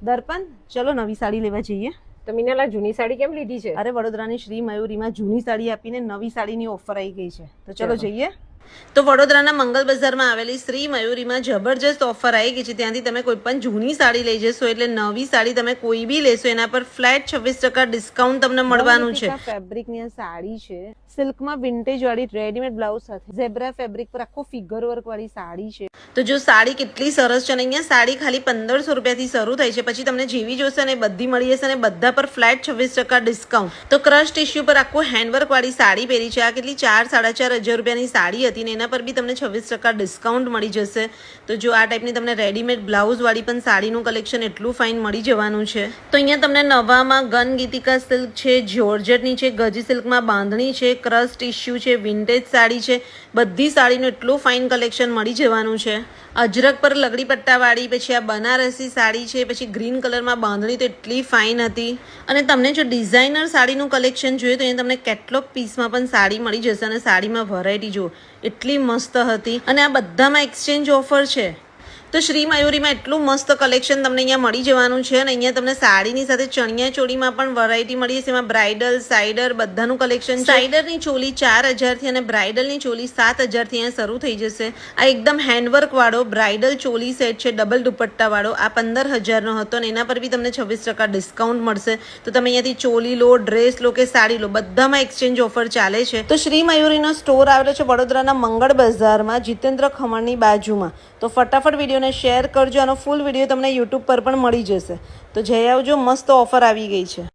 દર્પણ, ચલો નવી સાડી લેવા જઈએ. તો મીનાલા જૂની સાડી કેમ લીધી છે? અરે વડોદરાની શ્રી મયુરીમાં જૂની સાડી આપીને નવી સાડીની ઓફર આવી ગઈ છે, તો ચલો ચલો. જઈએ. તો વડોદરાના મંગલ બજારમાં આવેલી શ્રી મયુરીમાં જબરજસ્ત ઓફર આવી ગઈ છે. ત્યાંથી તમે કોઈ પણ જૂની સાડી લઈ જશો એટલે નવી સાડી તમે કોઈ બી લેશો એના પર ફ્લેટ 26% ડિસ્કાઉન્ટ તમને મળવાનું છે. ફેબ્રિકની આ સાડી છે, સિલ્કમાં વિન્ટેજ વાળી રેડીમેડ બ્લાઉઝ સાથે ઝેબ્રા ફેબ્રિક પર આખો ફિગર વર્ક વાળી સાડી છે. તો જો સાડી કેટલી સરસ છે, અને અહીંયા સાડી ખાલી 1500 રૂપિયાથી શરૂ થાય છે. પછી તમને જેવી જોશે ને બધી મળી જશે, અને બધા પર ફ્લેટ 26% ડિસ્કાઉન્ટ. તો ક્રશ ટિશ્યુ પર આખું હેન્ડવર્ક વાળી સાડી પહેરી છે. આ કેટલી 4-4.5 હજાર રૂપિયાની સાડી હતી ને એના પર બી તમને 26% ડિસ્કાઉન્ટ મળી જશે. તો જો આ ટાઈપની તમને રેડીમેડ બ્લાઉઝ વાળી પણ સાડીનું કલેક્શન એટલું ફાઇન મળી જવાનું છે. તો અહીંયા તમને નવામાં ગન ગીતિકા સિલ્ક છે, જ્યોર્જેટની છે, ગજી સિલ્કમાં બાંધણી છે, ક્રશ ટિશ્યુ છે, વિન્ટેજ સાડી છે, બધી સાડીનું એટલું ફાઇન કલેક્શન મળી જવાનું છે. અજરક પર લગડી પટ્ટાવાળી, પછી આ બનારસી સાડી છે, પછી ગ્રીન કલરમાં બાંધણી તો એટલી ફાઇન હતી. અને તમને જો ડિઝાઇનર સાડીનું કલેક્શન જોઈએ તો અહીંયા તમને કેટલોગ પીસમાં પણ સાડી મળી જશે. અને સાડીમાં વેરાયટી જો એટલી મસ્ત હતી. અને આ બધામાં એક્સચેન્જ ઓફર છે. તો શ્રી મયુરીમાં એટલું મસ્ત કલેક્શન તમને અહીંયા મળી જવાનું છે. અને અહીંયા તમને સાડીની સાથે ચણિયા ચોળીમાં પણ વેરાયટી મળી જશે. એમાં બ્રાઇડલ, સાઇડર બધાનું કલેક્શન. સાઇડરની ચોલી 4000 થી અને બ્રાઇડલની ચોલી 7000 થી અહીંયા શરૂ થઈ જશે. આ એકદમ હેન્ડવર્ક વાળો બ્રાઇડલ ચોલી સેટ છે, ડબલ દુપટ્ટા વાળો. આ 15000 નો હતો અને એના પર બી તમને 26% ડિસ્કાઉન્ટ મળશે. તો તમે અહીંયાથી ચોલી લો, ડ્રેસ લો કે સાડી લો, બધામાં એક્સચેન્જ ઓફર ચાલે છે. તો શ્રી મયુરીનો સ્ટોર આવેલો છે વડોદરાના મંગળ બજારમાં, જીતેન્દ્ર ખમણની બાજુમાં. તો ફટાફટ વિડીયોને શેર કરજો. આનો ફૂલ વિડીયો તમને યુટ્યુબ પર પણ મળી જશે. તો જઈ આવજો, મસ્ત ઓફર આવી ગઈ છે.